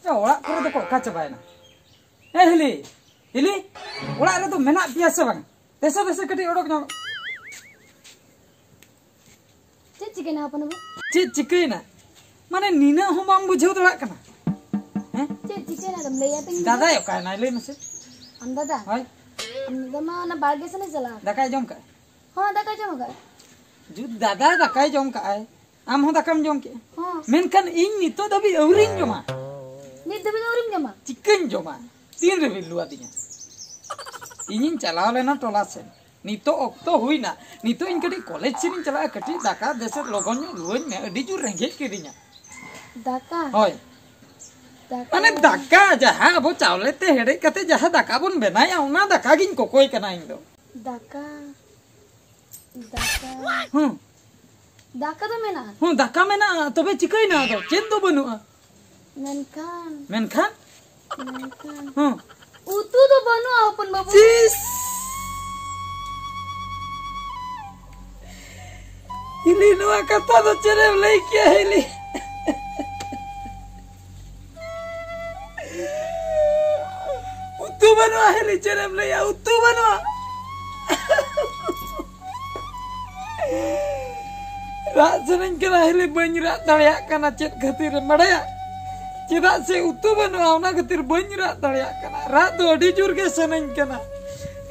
Orang kau tu kok kacau bayar na. Hili, hili, orang itu menak biasa bang. Desa keti orang nyok. Cik chicken apa nabu? Cik chicken na. Mana Nina humang bujau tu lak kana. Cik chicken ada melaya ting. Dada yuk kaya naik le masih. Anda Hai. anda mah na barge sana jala. Dakai jom kaya. हाँ दाका जमा कर Jud dada dakai jom kaya. Am ho dakam jom kaya. हाँ Menkan ini tu tapi euring joma. नी दबे दौरिम जमा Chicken joma. 3 ribu luar dinya. Ingin calaw le na tola sen. Nito okto hui na. Nito in kadi college sin cala kati daka desa logonyo luan me adi jur rengget kirinya. दाका Hoi. दाका Ane daka jaha abo chawle te hede kate jaha daka bun benai auna daka gin kokoi kana indo. दाका दाका Hmm. दाका तो मेना Daka mena tobe chicken na do. Chen to banua. ननकान Menkan? ननकान उतु तो बनो अपन बाबू Sis. Ini nuwa kata do cere lei kia hili. Utu banua hili cere lei ya utu banua. Rak seneng kena hili banyirak daya kana cet khatir madaya. Cedak se utu banua ona khatir banyirak daya kana. Rak do adi jur ke seneng kena.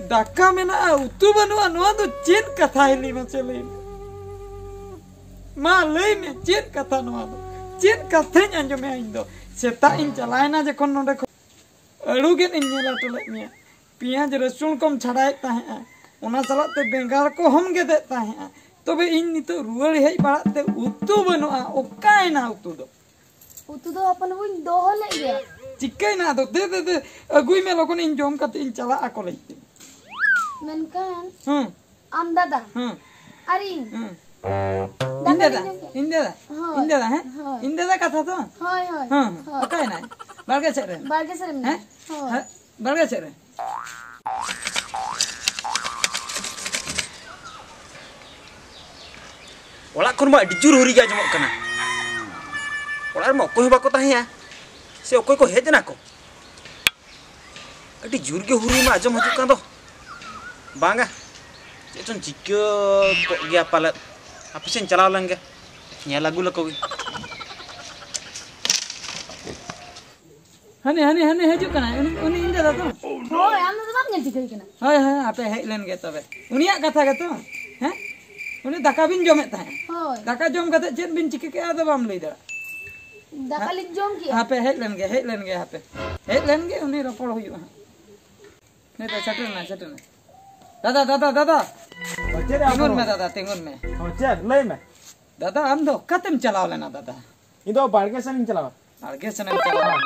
Daka mena utu banua nuwa do cet katha hili mase lei. Ma lei me cet katha nuwa do. Cet katha anjome aindo. Seta in chalaina jekon nonde adugen in nyela tole mia. Piyaj rasun kom chhadai tahe. Ona salat te bengar ko hom gede tahe. Tobe in nito ruwal hei parat te utu banua okai na utu do. उतु तो अपन वो दो ले गया Chicken na do de agui me lokon in jom kat in chala ako lei. ननकान Hmm. आम दादा Hmm. अरिन Hmm. दाका Indeda he? Hoi. Indeda katha to? हाय हाय Hmm. Okai na. Barga chere. बारगे सर में He? Barga chere. Olah kon mak dijur huri ga jomok kana. Olah mak koy bako tahiya. Se okoy ko hej na ko. Adi jur ge huri ma ajom haju kan do. Banga. Chon jikyo ko ge apalat. Apisen chalaw lang ge. Nya lagu la ko. Hani haju kana. Uni indeda to? हाय आम दादा बाप ने दिखाई केना Hai ape hej len ge tobe. Uniak katha ge to? He? Uni daka bin jomet tahe. Hi Daka jom kate chet bin chike ke ada bam lei dara. दाका लिख जोम किया Ape hej len ge ape. Hej len ge uni ropor huyuga. Ne to chatur na. Dada. Tingun me dada, tingun me. Cek lei me. Dada am do katem chalao lena dada. Ido barge san chalaw. Arge senang chalao.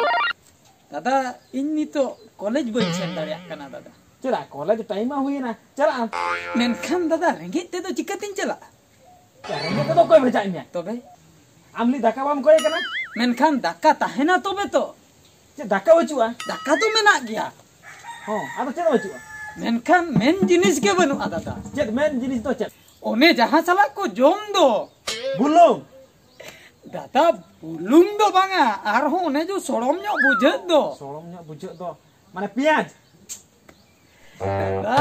Dada ini to college boy sen dariak kana dada. Cera college time hui na. Cera. Menkan dada ringgit te to chikatin chala. Cera ni to koy bajai me. Tobe Amli daka bam koy kana. menkan daka tahena tobe to. Ce daka wachua. Daka to menak gya. Ho, ado cera wachua. Menkan men jinis ke banu dada. Cek men jenis to cek. One jaha salak ko jom do. Bulung. Dada bulung do banga. Arho one jo sorom nyok bujet do. Soromnya bujuk to. Mana piaj. Dada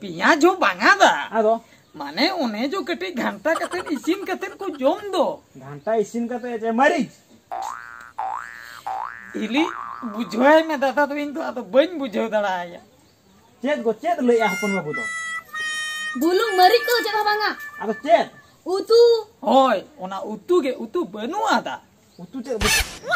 piya jo banga da. Ado. Mane one jo kete घंटा kate isin kate ko jom do. घंटा isin kata ce mari. Ili bujhoy me dada to into ato bain bujho dara aya. Cek lei ahpun babu to. बुलुंग मरी को जगह बांगा Ado cek. उतु Hoy, ona utu banu ada. Utu cek.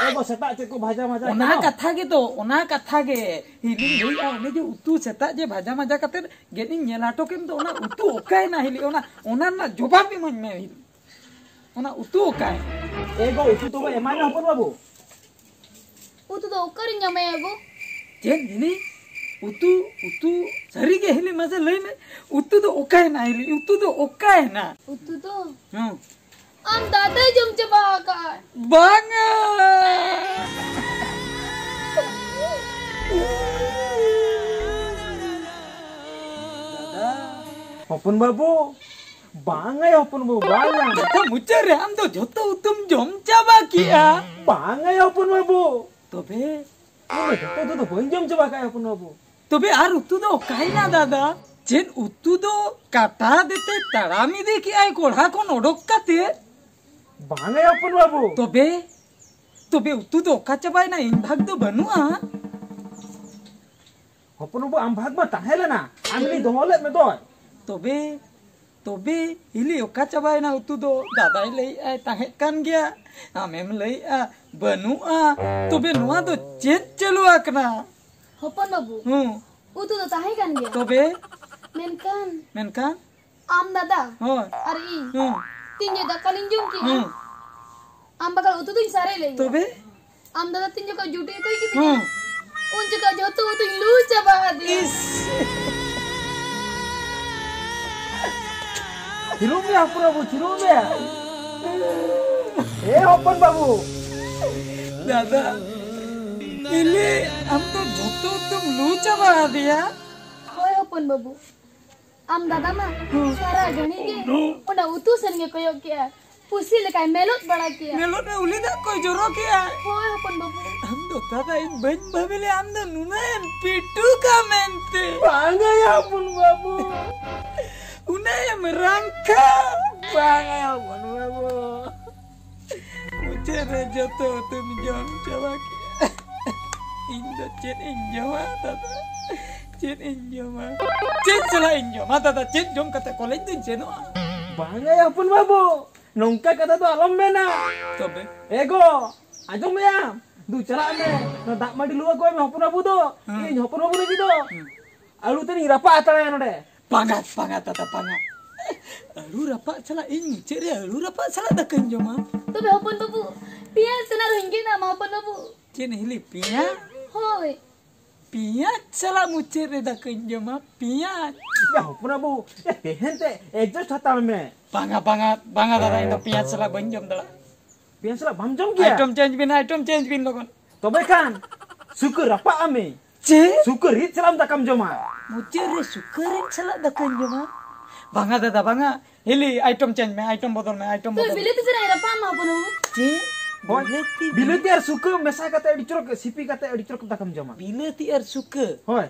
Ego setak cek ko bhaja-bhaja. Ona katha ge hili lei a one je utu seta je bhaja maja kate geni nyelato kem to ona utu okai na hili ona na jobab bi man me hili. Ona utu okai. Ego utu to ba emana ahpun babu. उतु तो ओकर न्यामे एगो Jen ini utu sari ge hili mase lei me utu to okai na hili utu to okai na. उतु तो Hmm. आम दादा जम चबा का Banga. Dada, हपन बाबू बांगा हपन बाबू बांगा तो मुझे रे हम तो जोतो तुम जम चाबा किया बांगा हपन बाबू तबे तो बंजम चबा का हपन बाबू तबे आर उतु दो काई ना दादा चेन उतु दो काटा देते तारामी दे कि आई कोढ़ा को नोडक काते बांगा हपन बाबू तबे तबे उतु दो का चबाय ना इन भाग दो बनुआ हपन बाबू आम भाग में ताहेला ना आमली दोहले में दो तबे तबे हिली ओका चबाय ना उतु दो दादा लई आय ताहे कान गया आमेम लई आ बनुआ तबे नुआ दो चेन चलु आकना हपन बाबू उतु तो ताहे kan dia तबे menkan am dada हो ari tinjo da kalinjung ki am bakal utu tuh sare le तबे am dada tinjo ka jute koi ki unjo ka joto utu lu chaba di चिरूम में हपन बाबू चिरूम में ए हपन बाबू दादा इले हम तो जोतो तुम लू चबा दिया hoy hopon babu am dada ma sara gani ge ona utu sen ge koyo kia pusi le kai melot bada kia मेलो ने उली दा कोई जोरो किया hoy hopon babu हम तो दादा इन बन भावेले हम तो नुना एम पिटू का मेंते बांगा हपन बाबू उना एम रंका बांगा हपन बाबू मुझे रे जोतो तुम जम चबा किया इन दो चेन इन जमा दादा चेन इन जमा चेन चला इन जमा दादा चेन जम कते कॉलेज दिन चेनो बांगा हपन बाबू नौका कथा तो आलम में ना तबे ego ajong me am du chala me no dak madi luwa ko me hopon babu do ini hopon babu lagi do alu tani rapa atara ya node pangat pangat tata pangat alu rapa chala इन मुझे रे alu rapa chala दा कन जमा to be hopon babu pia senar hingi na ma hopon babu chain हिली पिया hoy पिया चला मुझे रे दा कन जमा पिया ya hopon babu ya tehente adjust hata me Bangga banget, bangga dadah itu piat salah banjom dah. biasa bam jom kia Item change bin logon. tobe kan syukur rapa ame Ce, syukur hit salam takam joma mucir re sukarin salah dah kanjoma. Bangga dadah bangga. Hili item change me, item botol me, item to botol. bile tu sera era pa ma hopon babu Ce, hoy bilati ar syukur mesa kata edicorok sipi kata edicorok takam joma bila tiar suka. hoy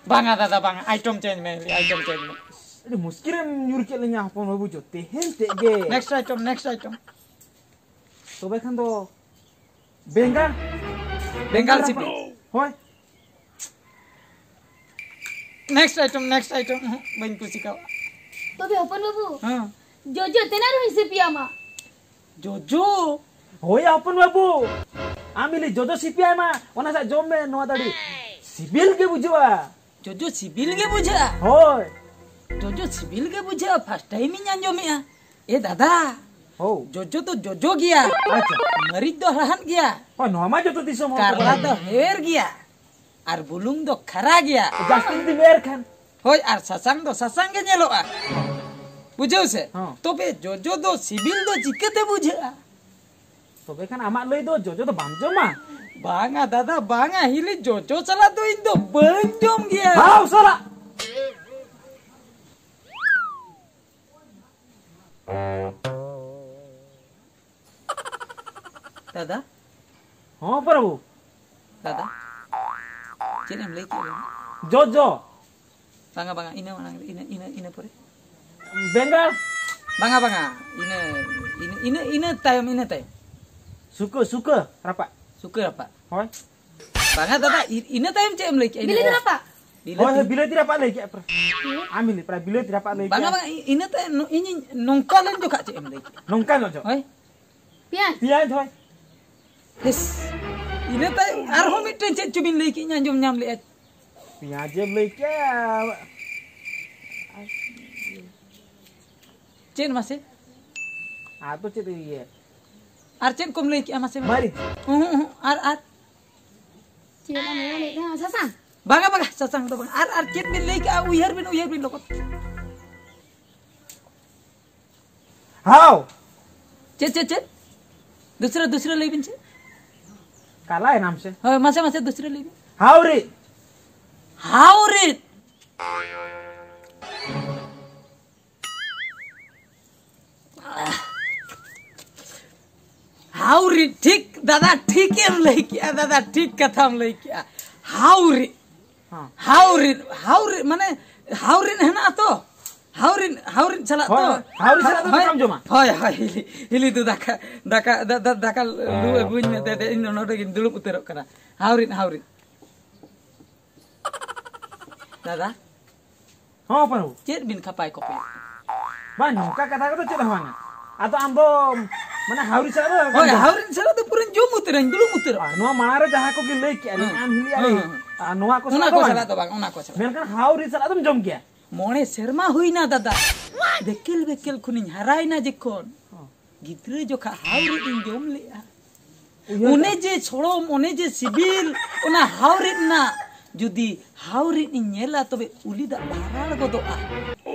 Bangga dadah bangga, item change me, item change me. ini muskil nyurik lenya hopon babu jo tehente ge Next item. tobe kan do bengal Bengal sipi. hoy Next item. Bang kusi kau. to be hopon babu हाँ, jojo tenar hisi pia ma Jojo. hoy hopon babu amili jojo sipi ama ona sa jom me no tadi sibil ke bujwa Jojo sibil ke buja. hoy Jojo sibil ke buja. First time ini anjom ya. Dadah. हो जोजो तो जोजो गया अच्छा मरीज तो रहन गया और नोमा जो तो दिसो मो कारला तो हेर गया और बुलुंग तो खरा गया जस्टिन दी मेयर खान होय और ससंग तो ससंग के नेलोआ बुझो से हाँ। तो बे जोजो दो सिबिल दो जिकते बुझा तो बे खान आमा लई दो जो तो बामजो मा बांगा दादा बांगा हिली जोजो चला तो इन दो बंजोम गया हां साला दादा हां प्रभु दादा चेने हम लेके जो जो बांगा बांगा इने परे बेंगल बांगा बांगा इने time suka rapa suka apa hoy बांगा दादा इने टाइम चे हम लेके bile tu apa hoy bila tidak apa lagi pra ambil pra bila tidak apa lagi बांगा बांगा इने टाइम ini nongkalan juga चे हम लेके nongkan lo jo होय pia pian hoy yes ine time आरो मिटन चे चुबिन लेके anjom nyam le pian je lagi चेन मासे atau ce ye आर चेन कोम लेके मासे mari आर cina me le na sasang बांगा बांगा ससंग तो आर चेन बिन लेके उयर बिन लोकत हाउ चे दूसरा ले बिन चे काला है नाम से होय मासे दूसरा ले बिन हाउ रे हाउरिन हाउरिन ठीक दादा ठीक एम लई किया दादा ठीक कथा में लई किया हाउरिन हाउरिन हाउरिन माने हाउरिन है ना तो हाउरिन हाउरिन चला तो हाउरिन चला तो काम जमा हाय हाय हिली दु दाका दाका दाका लु बुñ में दे इन नोडे गिन दुलुप उतरक कना हाउरिन हाउरिन दादा हां पर चेत बिन खपाय कोपे बा नोका कथा को तो चेत हवाना आतो आमदो माने हाउरिन चला होय हाउरिन चला तो पूरन जुम उतरन दुलुप उतर नोआ मारे जहां को कि लई के आम हिली आले नोआ को उना को चला तो बाग उना को चला मेनकन हाउरिन चला तुम जम गया मोणे शर्मा हुईना दादा बेकेल बेकेल खुनिन हराइना जिकोन गिद्रे जोखा हाउरिन जम लेया उने जे छोड़ोम उने जे सिबिल उना हाउरिन ना जुदी हाउरिन नेला तबे उलिदा बाराल गोदोआ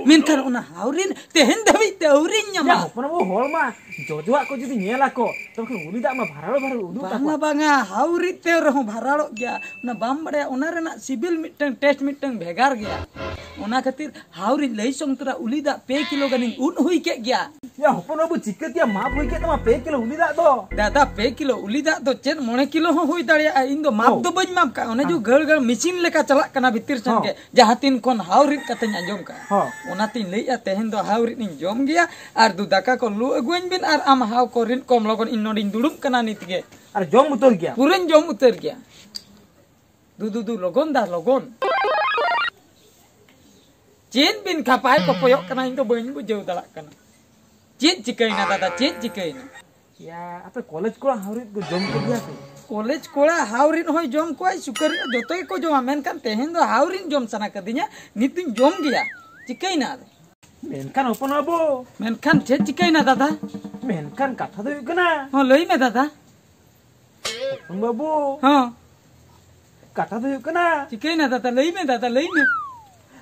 मेनखान उना हाउरिन तेहेन धबि तेउरिन ᱧᱟᱢᱟ अपन वो होल मा जोजवा को जुदी नेला को तो उलिदा मा भाराल भाराल उदु बांगा बांगा हाउरि ते रहो भारालो गया उना बाम बड़े उना रेना सिबिल मिटंग टेस्ट मिटंग भेगार गया उना खातिर हाउरि लई संतरा उलिदा 2 किलो गनिन उन हुई के गया या अपन वो चिकतिया माप हुई के तमा 2 किलो उलिदा दो दादा 2 किलो उलिदा तो चेन 9 किलो हो हुई दाड़िया इन दो माप दो बज माप का उना जो गड़ गड़ मशीन लेका चला कना भीतर सन के जहां तीन कोन हाउरि कतन अंजम का उना तीन लई तेहन दो हाउरि इन जम गया आर दु दाका को लु अगुइन बिन आर आम हाउ को रिन कम लगन इन नोडिन दुडुम कना नित गे अरे जम उतर गया पूरन जम उतर गया दु लगन दा लगन चेन बिन खपाय को पयोग कना इन तो बइन बुझेउ दला कना चेन चिकैना दादा चेन चिकैना या आपे कॉलेज को हाउरि को जम के गया कॉलेज कोड़ा हाउरिन होय जम कोय सुकर जतोय को जमा मेनकान तेहेन दो हाउरिन जम सना कदिnya नितिन जम गया चिकैना मेनकान अपन अबो मेनकान चेन चिकैना दादा मेनकान कथा दो कना हो लई में दादा अपन बाबू हां कथा दो कना चिकैना दादा लई में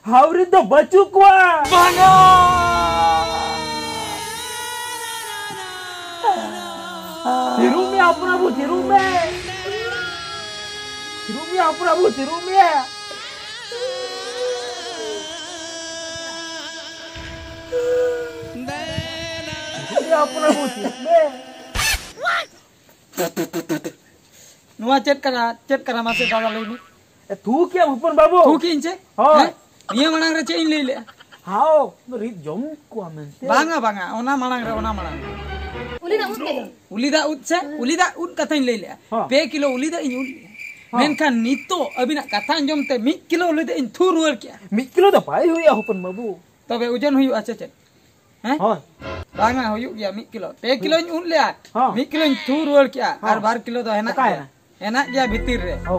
हाउरि तो बचू को बांगा तिरु में अपना वो तिरु में अपना वो तिरु में अपना वो तिरु में नुआ चेक करा मासे दादा लई में तू क्या अपन बाबू तू की इंचे हां निया मनांग रे चेन लई ले हाओ री जम को मेनते बांगा बांगा ओना मनांग उलिदा उत से उलिदा उत कथा लई ले 2 किलो उलिदा इन उल मेनखान नितो अबिना कथा अंजम ते 1 किलो उलिदा इन थू रुवर किया 1 किलो तो पाई हुई अपन बाबू तबे ओजन हुई अच्छा चे हैं हां बांगा हुई गया 1 किलो 2 किलो इन उन ले 1 किलो इन थू रुवर किया और 12 किलो तो हेना गया भीतर रे हो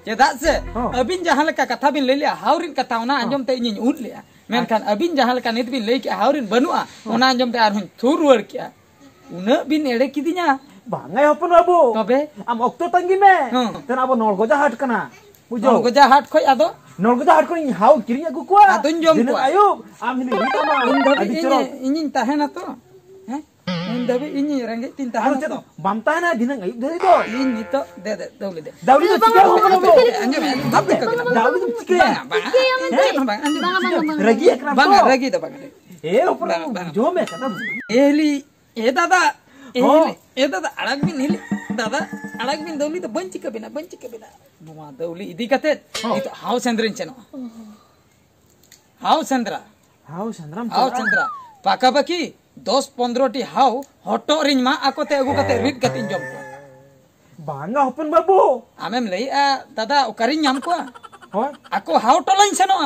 चेदा से अबिन जहां लेका कथा बिन ले लिया हाउरिन कथा ओना अंजम ते इन उन ले मेनखान अबिन जहां लेका नित बिन ले के हाउरिन बनुआ ओना अंजम ते आर हुन थू रुवर किया उना बिन एड़े किदिnya बांगा अपन बाबू तबे आम ऑक्टो तंगी में तन अब नलगोजा हाट कना बुझो नलगोजा हाट खोय आदो नलगोजा हाट को हाउ किरिया गु को आदन जम को आयो आम हिनी रितामा इन धबी इन ताहेना तो हैं इन धबी इन रंगे तीन ताहेना तो बाम ताहेना दिन आयुब धरी तो इन नितो दे दौली दे दाउली तो चिका हो बनो अंजम बाप दे दाउली तो चिका रगी एकरा बांगा रगी तो बांगा ए ऊपर जो में कथा एली ए दादा अड़क बिन हिली दादा अड़क बिन दौली तो बंची कबिना बुआ दौली इदी कते हाउ सेंद्रिन चनो हाउ सेंद्रा पाका बाकी 10-15 टी हाउ हटो रिन मा आकोते अगु कते रिट कतिन जम को बांगा अपन बाबू आमेम लई आ दादा ओकरिन नाम को हो आको हाउ टोलाइन सेनो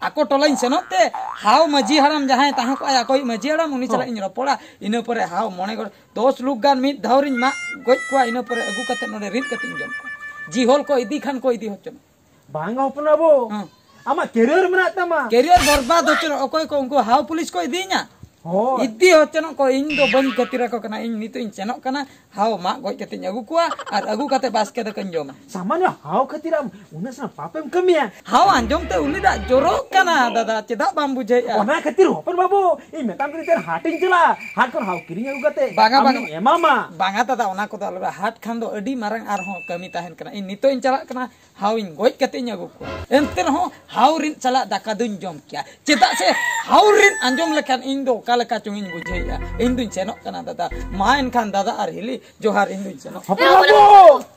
आको टोलाइन सेनोते हाउ मजी हराम जहां ताहा को आया कोई मजी हराम उनी चला इन रपोड़ा इनो परे हाउ मने 10 लोग गान मित धावरिन मा गoj को इनो परे अगु कते नोडे रिट कतिन जम जी होल को इदी खान को इदी होचन बांगा अपन बाबू आमा कैरियर मना तमा कैरियर बर्बाद होचन ओकोय को उनको हाउ पुलिस को इदी냐 हो इदी होचनो को इन दो बन कतिरा को कना इन नितो इन चेनो कना हाउ मा गoj कते अगु कुआ और अगु कते बास्के द कंजोम सामान्य हाव खतिरा उनसा पापेम कमिया हाउ अंजोम ते उनी दा जोरो कना दादा चेदा बाम बुझे ओना खतिर हपन बाबू इ मेताम करी तेर हाटिंग चला हाट कर हाव किरिंग अगु कते बागा बागा एमामा बांगा दादा ओना को दालरा हाट खान दो अडी मारंग आर हो कमी ताहन कना इन नितो इन चला कना हाउ इन गoj कते अगु कुआ एंते हो हाउ रिन चला दाका दुन जम किया चेदा से हाउ रिन अंजोम लेखान इन दो कालका चुंगिन बुझेया इन दुन चेनो कना दादा मा इन खान दादा आर हिली जोहार इन दुन चेनो हपन बाबू